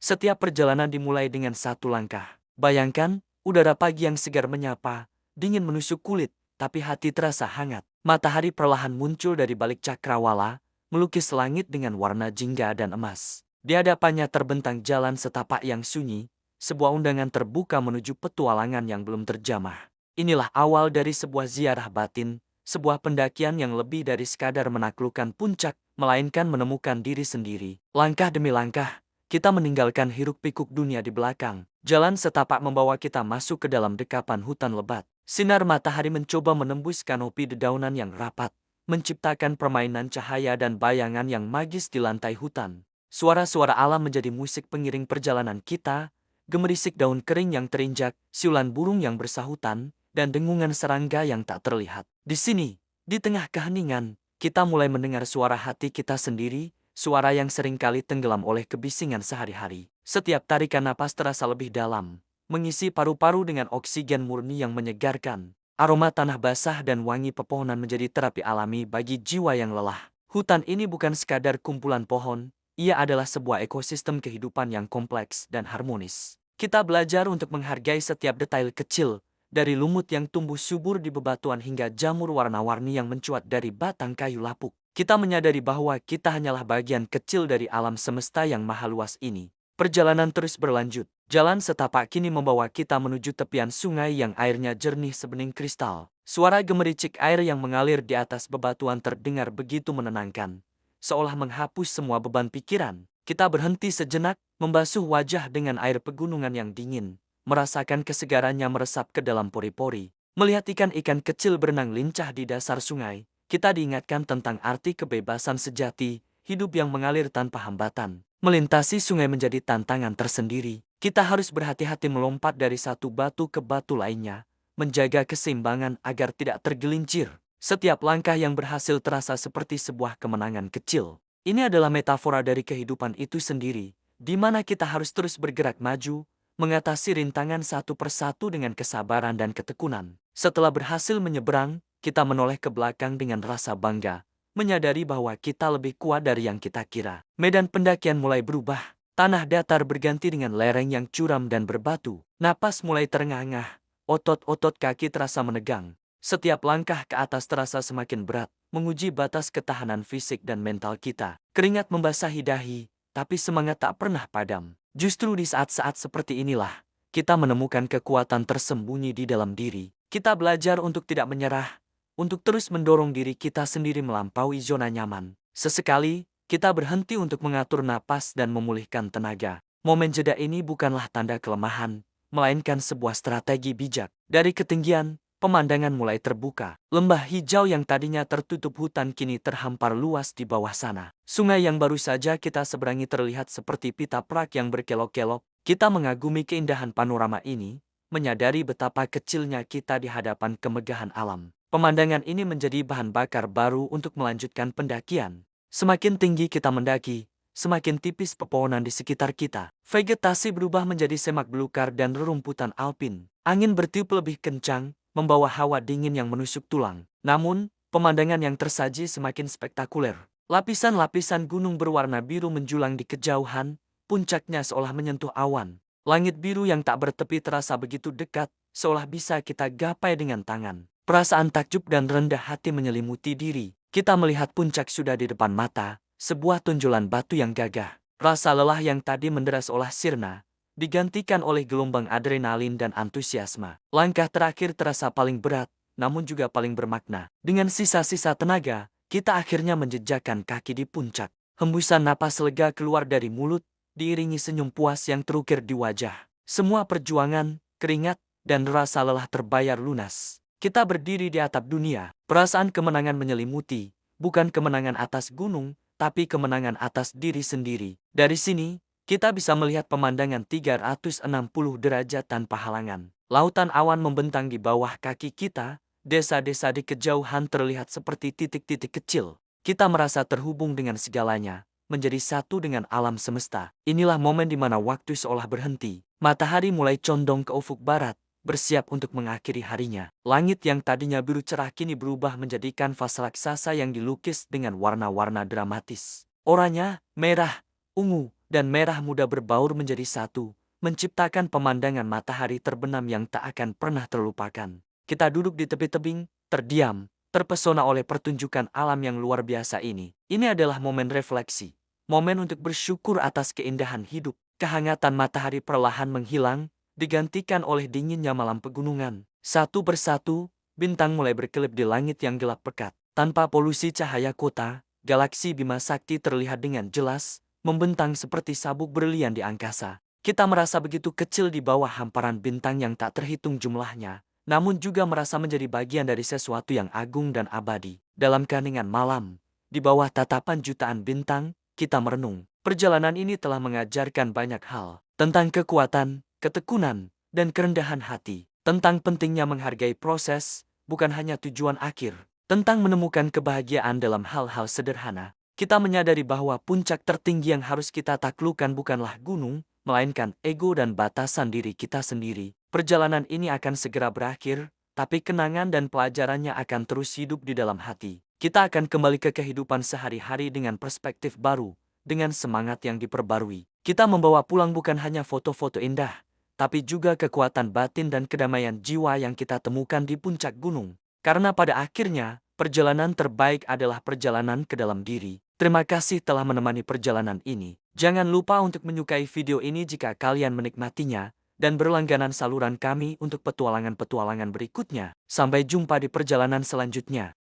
Setiap perjalanan dimulai dengan satu langkah. Bayangkan, udara pagi yang segar menyapa, dingin menusuk kulit, tapi hati terasa hangat. Matahari perlahan muncul dari balik cakrawala, melukis langit dengan warna jingga dan emas. Di hadapannya terbentang jalan setapak yang sunyi, sebuah undangan terbuka menuju petualangan yang belum terjamah. Inilah awal dari sebuah ziarah batin, sebuah pendakian yang lebih dari sekadar menaklukkan puncak, melainkan menemukan diri sendiri. Langkah demi langkah, kita meninggalkan hiruk-pikuk dunia di belakang. Jalan setapak membawa kita masuk ke dalam dekapan hutan lebat. Sinar matahari mencoba menembus kanopi dedaunan yang rapat, menciptakan permainan cahaya dan bayangan yang magis di lantai hutan. Suara-suara alam menjadi musik pengiring perjalanan kita, gemerisik daun kering yang terinjak, siulan burung yang bersahutan, dan dengungan serangga yang tak terlihat. Di sini, di tengah keheningan, kita mulai mendengar suara hati kita sendiri, suara yang seringkali tenggelam oleh kebisingan sehari-hari. Setiap tarikan napas terasa lebih dalam, mengisi paru-paru dengan oksigen murni yang menyegarkan. Aroma tanah basah dan wangi pepohonan menjadi terapi alami bagi jiwa yang lelah. Hutan ini bukan sekadar kumpulan pohon, ia adalah sebuah ekosistem kehidupan yang kompleks dan harmonis. Kita belajar untuk menghargai setiap detail kecil, dari lumut yang tumbuh subur di bebatuan hingga jamur warna-warni yang mencuat dari batang kayu lapuk. Kita menyadari bahwa kita hanyalah bagian kecil dari alam semesta yang maha luas ini. Perjalanan terus berlanjut. Jalan setapak kini membawa kita menuju tepian sungai yang airnya jernih sebening kristal. Suara gemericik air yang mengalir di atas bebatuan terdengar begitu menenangkan, seolah menghapus semua beban pikiran. Kita berhenti sejenak, membasuh wajah dengan air pegunungan yang dingin, merasakan kesegarannya meresap ke dalam pori-pori. Melihat ikan-ikan kecil berenang lincah di dasar sungai, kita diingatkan tentang arti kebebasan sejati, hidup yang mengalir tanpa hambatan. Melintasi sungai menjadi tantangan tersendiri. Kita harus berhati-hati melompat dari satu batu ke batu lainnya, menjaga keseimbangan agar tidak tergelincir. Setiap langkah yang berhasil terasa seperti sebuah kemenangan kecil. Ini adalah metafora dari kehidupan itu sendiri, di mana kita harus terus bergerak maju, mengatasi rintangan satu persatu dengan kesabaran dan ketekunan. Setelah berhasil menyeberang, kita menoleh ke belakang dengan rasa bangga, menyadari bahwa kita lebih kuat dari yang kita kira. Medan pendakian mulai berubah. Tanah datar berganti dengan lereng yang curam dan berbatu. Napas mulai terengah-engah. Otot-otot kaki terasa menegang. Setiap langkah ke atas terasa semakin berat, menguji batas ketahanan fisik dan mental kita. Keringat membasahi dahi, tapi semangat tak pernah padam. Justru di saat-saat seperti inilah, kita menemukan kekuatan tersembunyi di dalam diri. Kita belajar untuk tidak menyerah, untuk terus mendorong diri kita sendiri melampaui zona nyaman. Sesekali, kita berhenti untuk mengatur napas dan memulihkan tenaga. Momen jeda ini bukanlah tanda kelemahan, melainkan sebuah strategi bijak. Dari ketinggian, pemandangan mulai terbuka. Lembah hijau yang tadinya tertutup hutan kini terhampar luas di bawah sana. Sungai yang baru saja kita seberangi terlihat seperti pita prak yang berkelok-kelok. Kita mengagumi keindahan panorama ini, menyadari betapa kecilnya kita di hadapan kemegahan alam. Pemandangan ini menjadi bahan bakar baru untuk melanjutkan pendakian. Semakin tinggi kita mendaki, semakin tipis pepohonan di sekitar kita. Vegetasi berubah menjadi semak belukar dan rerumputan alpin. Angin bertiup lebih kencang, membawa hawa dingin yang menusuk tulang. Namun, pemandangan yang tersaji semakin spektakuler. Lapisan-lapisan gunung berwarna biru menjulang di kejauhan, puncaknya seolah menyentuh awan. Langit biru yang tak bertepi terasa begitu dekat, seolah bisa kita gapai dengan tangan. Perasaan takjub dan rendah hati menyelimuti diri. Kita melihat puncak sudah di depan mata, sebuah tonjolan batu yang gagah. Rasa lelah yang tadi mendera seolah sirna, digantikan oleh gelombang adrenalin dan antusiasme. Langkah terakhir terasa paling berat, namun juga paling bermakna. Dengan sisa-sisa tenaga, kita akhirnya menjejakkan kaki di puncak. Hembusan napas lega keluar dari mulut, diiringi senyum puas yang terukir di wajah. Semua perjuangan, keringat, dan rasa lelah terbayar lunas. Kita berdiri di atap dunia. Perasaan kemenangan menyelimuti, bukan kemenangan atas gunung, tapi kemenangan atas diri sendiri. Dari sini, kita bisa melihat pemandangan 360 derajat tanpa halangan. Lautan awan membentang di bawah kaki kita, desa-desa di kejauhan terlihat seperti titik-titik kecil. Kita merasa terhubung dengan segalanya, menjadi satu dengan alam semesta. Inilah momen di mana waktu seolah berhenti. Matahari mulai condong ke ufuk barat, bersiap untuk mengakhiri harinya. Langit yang tadinya biru cerah kini berubah menjadi kanvas raksasa yang dilukis dengan warna-warna dramatis. Oranye, merah, ungu, dan merah muda berbaur menjadi satu, menciptakan pemandangan matahari terbenam yang tak akan pernah terlupakan. Kita duduk di tepi tebing, terdiam, terpesona oleh pertunjukan alam yang luar biasa ini. Ini adalah momen refleksi, momen untuk bersyukur atas keindahan hidup. Kehangatan matahari perlahan menghilang, digantikan oleh dinginnya malam pegunungan. Satu persatu, bintang mulai berkelip di langit yang gelap pekat. Tanpa polusi cahaya kota, galaksi Bima Sakti terlihat dengan jelas, membentang seperti sabuk berlian di angkasa. Kita merasa begitu kecil di bawah hamparan bintang yang tak terhitung jumlahnya, namun juga merasa menjadi bagian dari sesuatu yang agung dan abadi. Dalam keheningan malam, di bawah tatapan jutaan bintang, kita merenung. Perjalanan ini telah mengajarkan banyak hal tentang kekuatan, ketekunan, dan kerendahan hati, tentang pentingnya menghargai proses, bukan hanya tujuan akhir, tentang menemukan kebahagiaan dalam hal-hal sederhana. Kita menyadari bahwa puncak tertinggi yang harus kita taklukkan bukanlah gunung, melainkan ego dan batasan diri kita sendiri. Perjalanan ini akan segera berakhir, tapi kenangan dan pelajarannya akan terus hidup di dalam hati. Kita akan kembali ke kehidupan sehari-hari dengan perspektif baru, dengan semangat yang diperbarui. Kita membawa pulang bukan hanya foto-foto indah, tapi juga kekuatan batin dan kedamaian jiwa yang kita temukan di puncak gunung. Karena pada akhirnya, perjalanan terbaik adalah perjalanan ke dalam diri. Terima kasih telah menemani perjalanan ini. Jangan lupa untuk menyukai video ini jika kalian menikmatinya, dan berlangganan saluran kami untuk petualangan-petualangan berikutnya. Sampai jumpa di perjalanan selanjutnya.